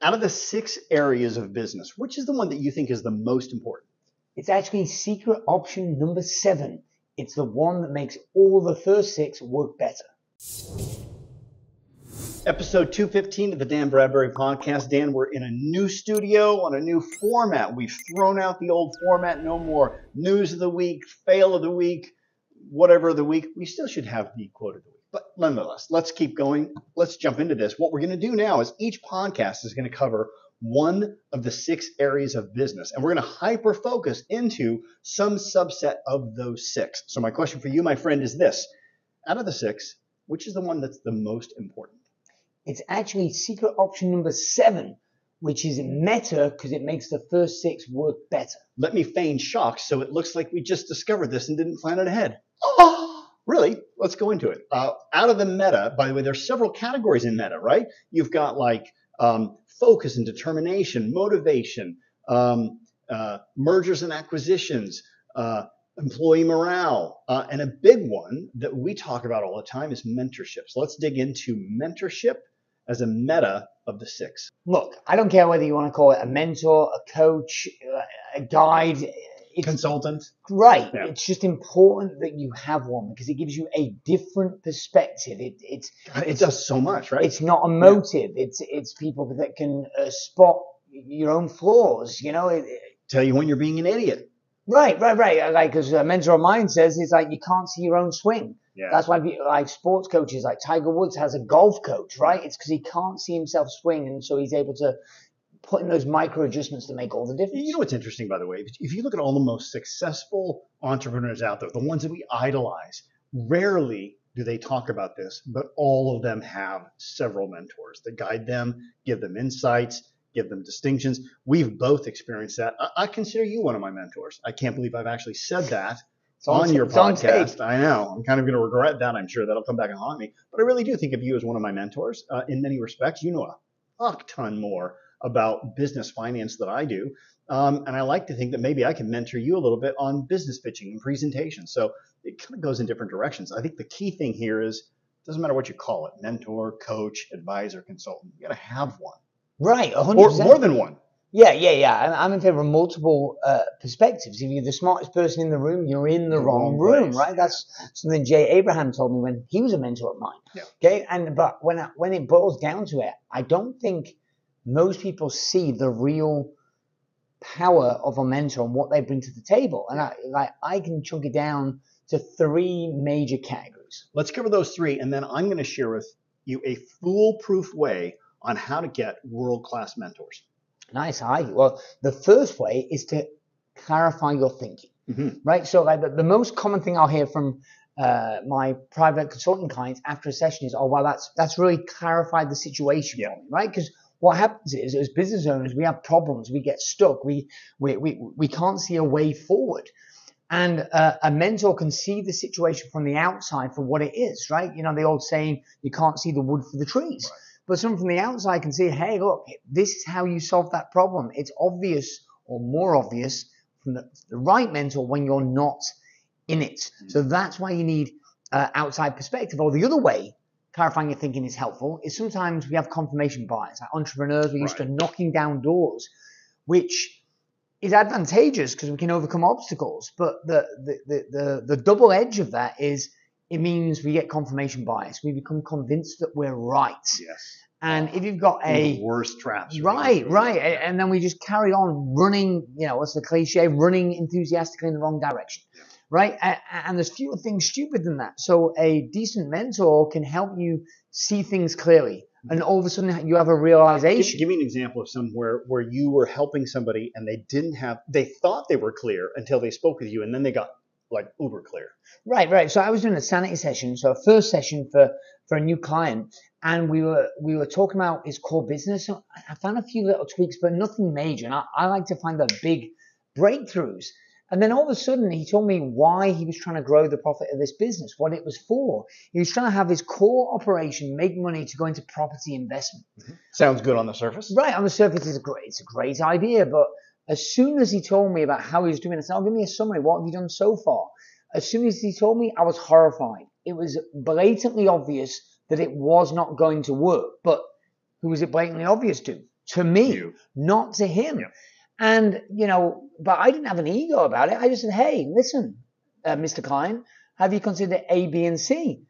Out of the 6 areas of business, which is the one that you think is the most important? It's actually secret option number 7. It's the one that makes all the first 6 work better. Episode 215 of the Dan Bradbury podcast. Dan, we're in a new studio on a new format. We've thrown out the old format. No more news of the week, fail of the week, whatever of the week. We still should have the quote of the week. But nonetheless, let's keep going. Let's jump into this. What we're going to do now is each podcast is going to cover one of the 6 areas of business, and we're going to hyper focus into some subset of those 6. So my question for you, my friend, is this. Out of the 6, which is the one that's the most important? It's actually secret option number 7, which is meta because it makes the first 6 work better. Let me feign shock so it looks like we just discovered this and didn't plan it ahead. Oh! Really? Let's go into it. Out of the meta, by the way, there's several categories in meta, right? You've got like focus and determination, motivation, mergers and acquisitions, employee morale, and a big one that we talk about all the time is mentorship. So let's dig into mentorship as a meta of the 6. Look, I don't care whether you want to call it a mentor, a coach, a guide. Consultant. Right. Yeah. It's just important that you have one because it gives you a different perspective. It does so much, right? It's not emotive. Yeah. It's people that can spot your own flaws, you know. Tell you when you're being an idiot. Right. Like, as a mentor of mine says, it's like you can't see your own swing. Yeah. That's why like sports coaches, like Tiger Woods has a golf coach, right? It's because he can't see himself swing, and so he's able to put in those micro adjustments to make all the difference. You know what's interesting, by the way? If you look at all the most successful entrepreneurs out there, the ones that we idolize, rarely do they talk about this, but all of them have several mentors that guide them, give them insights, give them distinctions. We've both experienced that. I consider you one of my mentors. I can't believe I've actually said that on your podcast. I know. I'm kind of going to regret that. I'm sure that'll come back and haunt me. But I really do think of you as one of my mentors. In many respects, you know a fuck ton more about business finance that I do. And I like to think that maybe I can mentor you a little bit on business pitching and presentation. So it kind of goes in different directions. I think the key thing here is, it doesn't matter what you call it, mentor, coach, advisor, consultant, you got to have one. Right, 100%. Or more than one. Yeah. I'm in favor of multiple perspectives. If you're the smartest person in the room, you're in the wrong room, right? Yeah. That's something Jay Abraham told me when he was a mentor of mine. Yeah. Okay, but when it boils down to it, I don't think most people see the real power of a mentor and what they bring to the table. And I can chunk it down to 3 major categories. Let's cover those 3, and then I'm going to share with you a foolproof way on how to get world-class mentors. Nice. Well, the first way is to clarify your thinking, right? So like the most common thing I'll hear from my private consulting clients after a session is, oh, well, that's really clarified the situation for me, right? Because what happens is, as business owners, we have problems, we get stuck, we can't see a way forward. And a mentor can see the situation from the outside for what it is, right? You know, the old saying, you can't see the wood for the trees. Right. But someone from the outside can see, hey, look, this is how you solve that problem. It's obvious or more obvious from the right mentor when you're not in it. Mm-hmm. So that's why you need outside perspective. Or the other way clarifying your thinking is helpful is sometimes we have confirmation bias. Like entrepreneurs, we're used to knocking down doors, which is advantageous because we can overcome obstacles. But the double edge of that is it means we get confirmation bias. We become convinced that we're right. Yes. And if you've got the worst traps. Right. And then we just carry on running, you know, what's the cliche, running enthusiastically in the wrong direction. Yeah. Right. And there's fewer things stupid than that. So a decent mentor can help you see things clearly. And all of a sudden you have a realization. Give me an example of somewhere where you were helping somebody and they thought they were clear until they spoke with you, and then they got like uber clear. Right. So I was doing a sanity session, so a first session for a new client, and we were talking about his core business. So I found a few little tweaks, but nothing major. And I like to find the big breakthroughs. And then all of a sudden, he told me why he was trying to grow the profit of this business, what it was for. He was trying to have his core operation make money to go into property investment. Mm-hmm. Sounds good on the surface. Right, on the surface, it's a great idea. But as soon as he told me about how he was doing it, I said, give me a summary. What have you done so far? As soon as he told me, I was horrified. It was blatantly obvious that it was not going to work. But who was it blatantly obvious to? to me, You. not to him. Yeah. And, but I didn't have an ego about it. I just said, hey, listen, Mr. Klein, have you considered A, B, and C?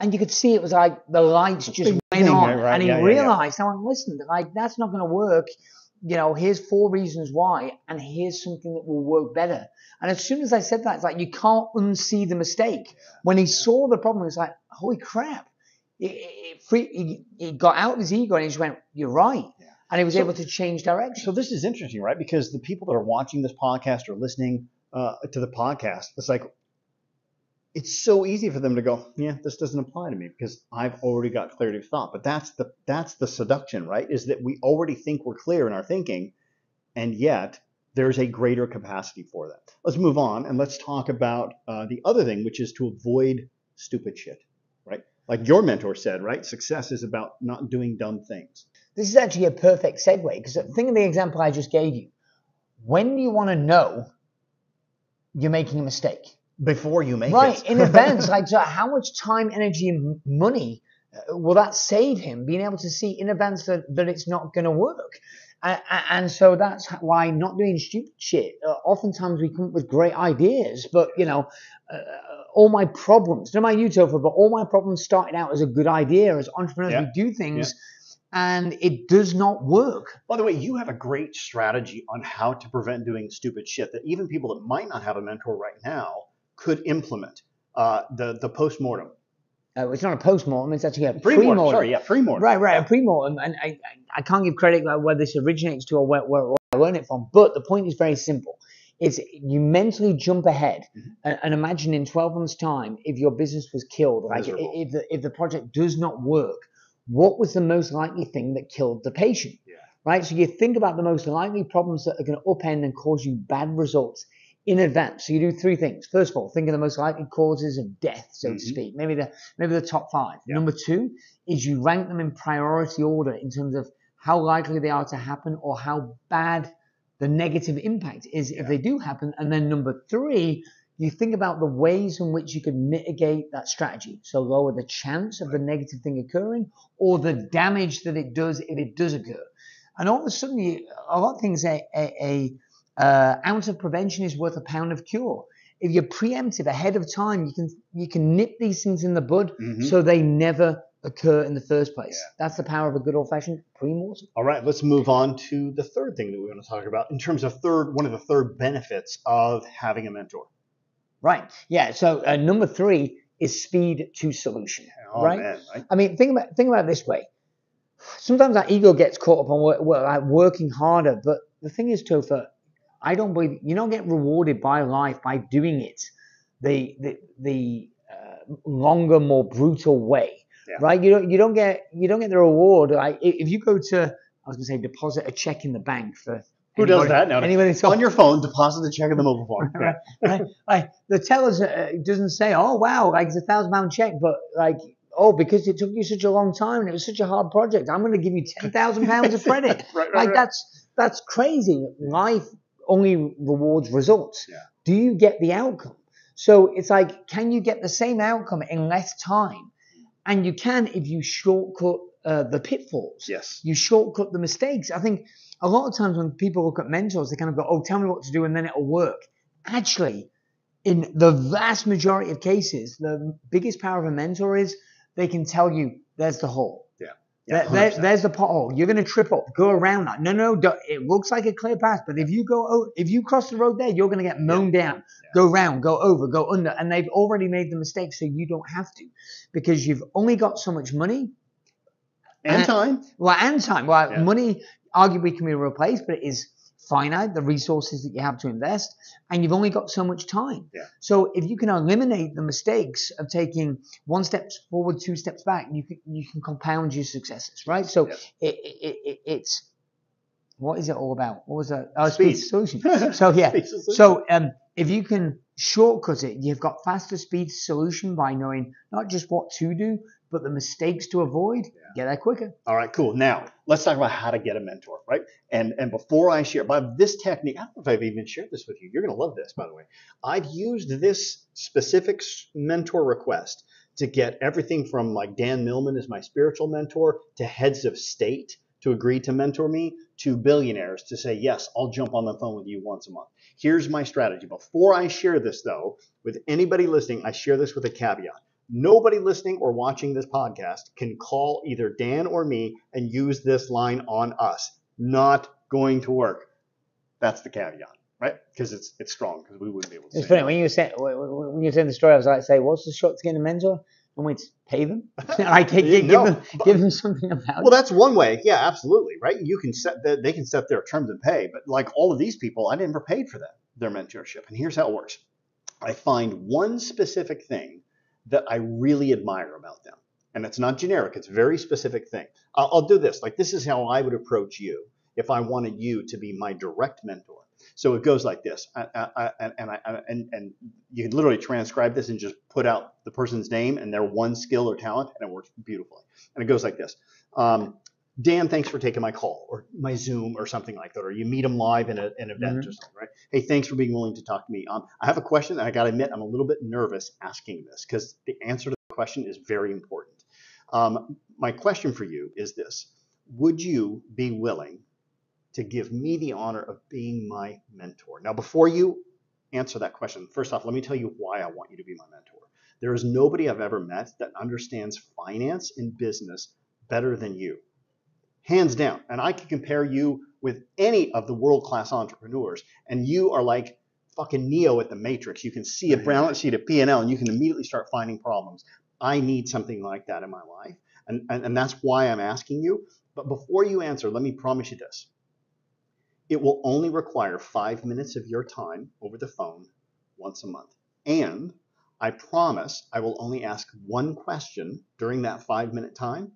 And you could see it was like the lights just went on. Right? And he realized, I went, listen, like, that's not going to work. Here's 4 reasons why, and here's something that will work better. And as soon as I said that, it's like, you can't unsee the mistake. When he saw the problem, it's like, holy crap. He got out of his ego and he just went, you're right. Yeah. And he was able to change direction. So this is interesting, right? Because the people that are watching this podcast or listening to the podcast, it's like, it's so easy for them to go, yeah, this doesn't apply to me because I've already got clarity of thought. But that's the seduction, right? Is that we already think we're clear in our thinking, and yet there's a greater capacity for that. Let's move on and let's talk about the other thing, which is to avoid stupid shit, right? Like your mentor said, right? Success is about not doing dumb things. This is actually a perfect segue because think of the example I just gave you. When do you want to know you're making a mistake? Before you make it. Right, in advance. Like, so how much time, energy, and money will that save him being able to see in advance that it's not going to work? And so that's why not doing stupid shit. Oftentimes we come up with great ideas, but, all my problems, no matter you, Topher, but all my problems started out as a good idea. As entrepreneurs, we do things and it does not work. By the way, you have a great strategy on how to prevent doing stupid shit that even people that might not have a mentor right now could implement. The post-mortem. It's not a post-mortem, it's actually a pre-mortem. Sorry, pre-mortem. Right, a pre-mortem. And I can't give credit like where this originates to or where I learned it from. But the point is very simple. It's you mentally jump ahead and imagine in 12 months' time, if your business was killed, like if the project does not work, what was the most likely thing that killed the patient? Yeah. Right? So you think about the most likely problems that are going to upend and cause you bad results in advance. So you do 3 things. First of all, think of the most likely causes of death, so to speak. Maybe the top 5. Yeah. Number 2 is you rank them in priority order in terms of how likely they are to happen or how bad the negative impact is if they do happen. And then number 3, you think about the ways in which you can mitigate that strategy. So lower the chance of the negative thing occurring or the damage that it does if it does occur. And all of a sudden, a lot of things say ounce of prevention is worth a pound of cure. If you're preemptive ahead of time, you can nip these things in the bud so they never occur in the first place. Yeah. That's the power of a good old-fashioned pre-mortem. All right, let's move on to the third thing that we want to talk about in terms of one of the third benefits of having a mentor. Right. Yeah. So number 3 is speed to solution. Right? Man, right? I mean, think about it this way. Sometimes our ego gets caught up on working harder, but the thing is, Topher, I don't believe you don't get rewarded by life by doing it the longer, more brutal way, right? You don't get the reward. Like if you go to, I was going to say, deposit a check in the bank for. Who does that now? On your phone, deposit the check in the mobile phone. Right. The teller doesn't say, "Oh wow, like it's £1,000 check," but like, "Oh, because it took you such a long time and it was such a hard project, I'm going to give you £10,000 of credit." Right. That's crazy. Life only rewards results. Yeah. Do you get the outcome? So it's like, can you get the same outcome in less time? And you can if you shortcut the pitfalls. Yes. You shortcut the mistakes. I think a lot of times when people look at mentors, they kind of go, "Oh, tell me what to do and then it'll work." Actually, in the vast majority of cases, the biggest power of a mentor is they can tell you, there's the hole. There's the pothole. You're going to trip up. Go around that. No, it looks like a clear path, but if you cross the road there, you're going to get mown down. Yeah. Go round, go over, go under, and they've already made the mistake, so you don't have to, because you've only got so much money and time. Money arguably can be replaced, but it is finite, the resources that you have to invest, and you've only got so much time. Yeah. So if you can eliminate the mistakes of taking 1 step forward, 2 steps back, you can compound your successes, right? So it's what is it all about? What was that? Speed solution. So if you can shortcut it, you've got faster speed to solution by knowing not just what to do, but the mistakes to avoid. Get there quicker. All right, cool. Now let's talk about how to get a mentor, right? And before I share, but this technique, I don't know if I've even shared this with you. You're going to love this, by the way. I've used this specific mentor request to get everything from like Dan Millman as my spiritual mentor to heads of state to agree to mentor me to billionaires to say, yes, I'll jump on the phone with you once a month. Here's my strategy. Before I share this, though, with anybody listening, I share this with a caveat. Nobody listening or watching this podcast can call either Dan or me and use this line on us. Not going to work. That's the caveat, right? Because it's strong, because we wouldn't be able to. It's funny when you saying the story. I was like, say, what's the shot to get a mentor? And we pay them. Like give them something about. Well, that's one way. Yeah, absolutely, right. You can they can set their terms and pay, but like all of these people, I never paid for their mentorship. And here's how it works. I find one specific thing that I really admire about them. And it's not generic. It's a very specific thing. I'll do this. Like, this is how I would approach you if I wanted you to be my direct mentor. So it goes like this. And you can literally transcribe this and just put out the person's name and their one skill or talent, and it works beautifully. And it goes like this. Dan, thanks for taking my call or my Zoom or something like that. Or you meet them live in an event or something, right? Hey, thanks for being willing to talk to me. I have a question, and I got to admit, I'm a little bit nervous asking this because the answer to the question is very important. My question for you is this. Would you be willing to give me the honor of being my mentor? Now, before you answer that question, first off, let me tell you why I want you to be my mentor. There is nobody I've ever met that understands finance and business better than you. Hands down. And I can compare you with any of the world-class entrepreneurs, and you are like fucking Neo at the Matrix. You can see a balance sheet of P&L, and you can immediately start finding problems. I need something like that in my life, and that's why I'm asking you. But before you answer, let me promise you this. It will only require 5 minutes of your time over the phone once a month. And I promise I will only ask one question during that 5-minute time.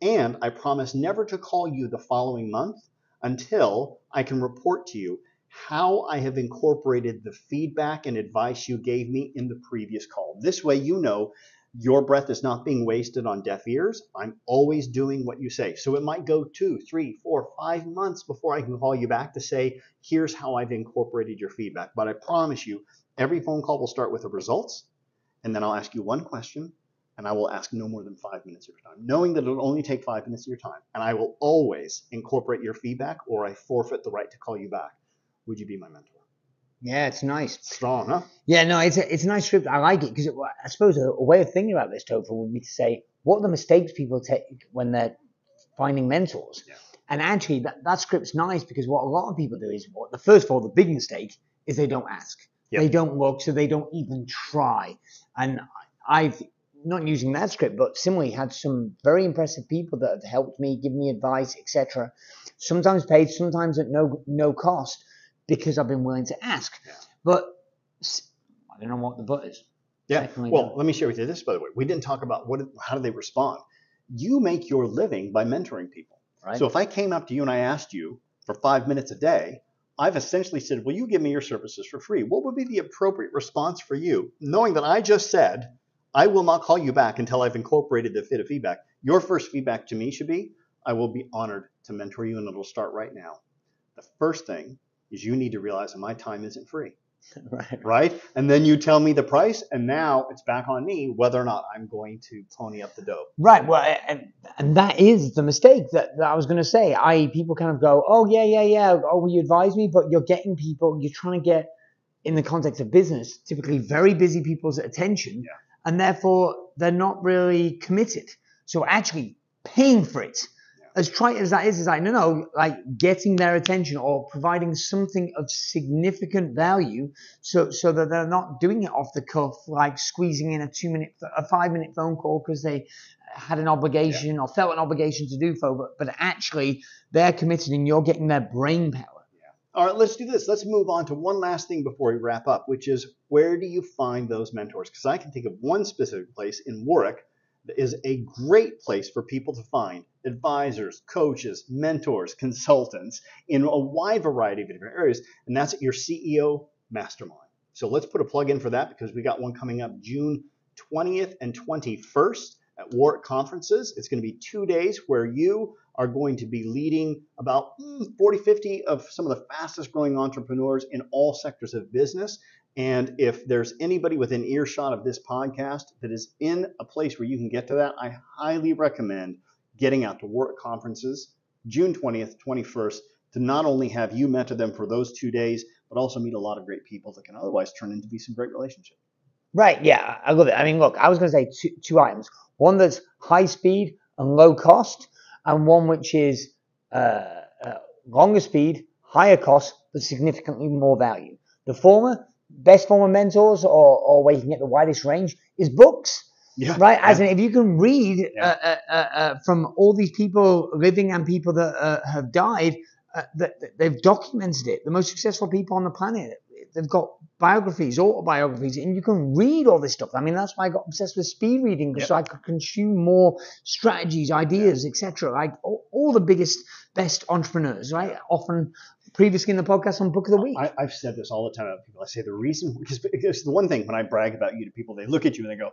And I promise never to call you the following month until I can report to you how I have incorporated the feedback and advice you gave me in the previous call. This way, you know your breath is not being wasted on deaf ears. I'm always doing what you say. So it might go 2, 3, 4, 5 months before I can call you back to say, here's how I've incorporated your feedback. But I promise you, every phone call will start with the results, and then I'll ask you one question, and I will ask no more than 5 minutes of your time, knowing that it'll only take 5 minutes of your time. And I will always incorporate your feedback, or I forfeit the right to call you back. Would you be my mentor? Yeah, it's nice. Strong, huh? Yeah, no, it's a nice script. I like it because I suppose a way of thinking about this, Topher, would be to say, what are the mistakes people take when they're finding mentors? Yeah. And actually, that script's nice because what a lot of people do is, first of all, the big mistake is they don't ask. Yep. They don't look, so they don't even try. And I've, not using that script, but similarly had some very impressive people that have helped me, give me advice, etc. Sometimes paid, sometimes at no cost, because I've been willing to ask. Yeah. But I don't know what the but is. Yeah. Definitely well, let me share with you this, by the way. We didn't talk about how do they respond. You make your living by mentoring people. Right. So if I came up to you and I asked you for 5 minutes a day, I've essentially said, will you give me your services for free? What would be the appropriate response for you? Knowing that I just said, I will not call you back until I've incorporated the fit of feedback. Your first feedback to me should be, I will be honored to mentor you, and it'll start right now. The first thing is you need to realize that my time isn't free. Right? And then you tell me the price, and now it's back on me whether or not I'm going to pony up the dough. Right. Well, and that is the mistake that I was going to say. People kind of go, oh, yeah. Oh, will you advise me? But you're trying to get, in the context of business, typically very busy people's attention, and therefore they're not really committed. So actually paying for it, as trite as that is like, like getting their attention or providing something of significant value so that they're not doing it off the cuff, like squeezing in a 5-minute phone call because they had an obligation or felt an obligation to do so, but actually they're committed and you're getting their brain power. Yeah. All right, let's do this. Let's move on to one last thing before we wrap up, which is where do you find those mentors? Because I can think of one specific place in Warwick that is a great place for people to find advisors, coaches, mentors, consultants in a wide variety of different areas, and that's at your CEO Mastermind. So let's put a plug in for that because we got one coming up June 20th and 21st at Warwick Conferences. It's going to be 2 days where you are going to be leading about 40, 50 of some of the fastest growing entrepreneurs in all sectors of business. And if there's anybody within earshot of this podcast that is in a place where you can get to that, I highly recommend getting out to Warwick Conferences June 20th, 21st, to not only have you mentor them for those 2 days, but also meet a lot of great people that can otherwise turn into be some great relationships. Right. Yeah, I love it. I mean, look, I was going to say two items. One that's high speed and low cost, and one which is longer speed, higher cost, but significantly more value. The former, best form of mentors or where you can get the widest range is books. Yeah, right. As in, if you can read from all these people living and people that have died, they've documented it. The most successful people on the planet, they've got biographies, autobiographies, and you can read all this stuff. I mean, that's why I got obsessed with speed reading, so I could consume more strategies, ideas, etc. Like all the biggest, best entrepreneurs, right? Often previously in the podcast on Book of the Week. I've said this all the time to people. I say the reason, because the one thing when I brag about you to people, they look at you and they go,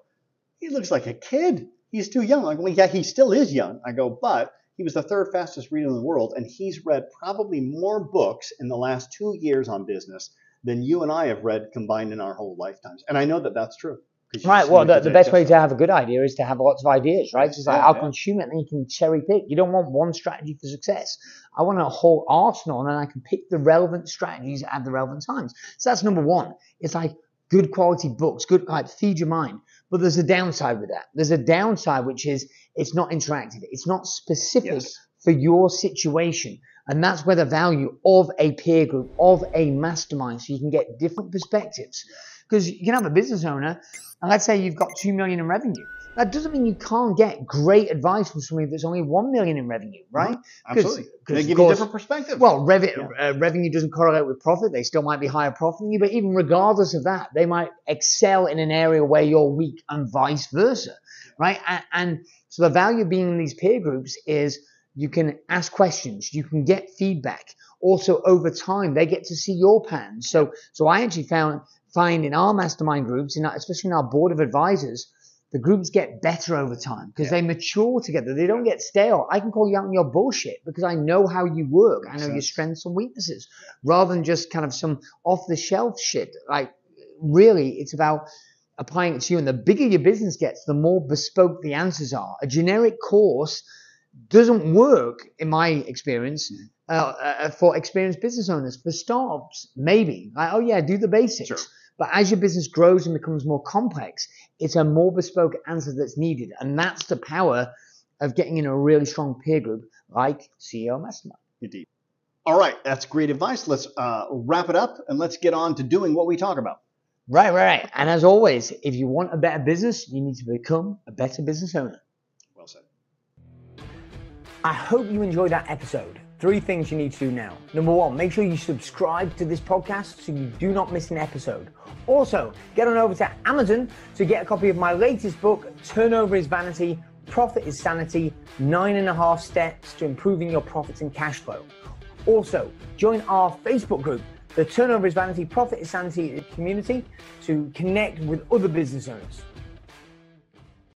he looks like a kid. He's too young. I'm like, well, yeah, he still is young. I go, but he was the third fastest reader in the world, and he's read probably more books in the last 2 years on business than you and I have read combined in our whole lifetimes. And I know that that's true. Right. Well, the best way to have a good idea is to have lots of ideas, right? Just like I'll consume it and then you can cherry pick. You don't want one strategy for success. I want a whole arsenal, and then I can pick the relevant strategies at the relevant times. So that's number one. It's like good quality books, good, like feed your mind. But there's a downside with that. There's a downside, which is it's not interactive. It's not specific for your situation. And that's where the value of a peer group, of a mastermind, so you can get different perspectives. Because you can have a business owner, and let's say you've got 2 million in revenue. That doesn't mean you can't get great advice from somebody that's only 1 million in revenue, right? Absolutely. They give you a different perspective. Well, revenue doesn't correlate with profit. They still might be higher profit than you, but even regardless of that, they might excel in an area where you're weak and vice versa, right? And so the value of being in these peer groups is you can ask questions, you can get feedback. Also, over time, they get to see your patterns. So I actually find in our mastermind groups, especially in our board of advisors, the groups get better over time because they mature together. They don't get stale. I can call you out on your bullshit because I know how you work. I know your strengths and weaknesses, rather than just kind of some off-the-shelf shit. Like, really, it's about applying it to you. And the bigger your business gets, the more bespoke the answers are. A generic course doesn't work, in my experience, for experienced business owners. For startups, maybe. Like, oh yeah, do the basics. Sure. But as your business grows and becomes more complex, it's a more bespoke answer that's needed. And that's the power of getting in a really strong peer group like CEO Mastermind. Indeed. All right, that's great advice. Let's wrap it up and let's get on to doing what we talk about. Right. And as always, if you want a better business, you need to become a better business owner. Well said. I hope you enjoyed that episode. 3 things you need to do now. Number 1, make sure you subscribe to this podcast so you do not miss an episode. Also, get on over to Amazon to get a copy of my latest book, Turnover is Vanity, Profit is Sanity, 9.5 steps to improving your profits and cash flow. Also, join our Facebook group, the Turnover is Vanity, Profit is Sanity community, to connect with other business owners.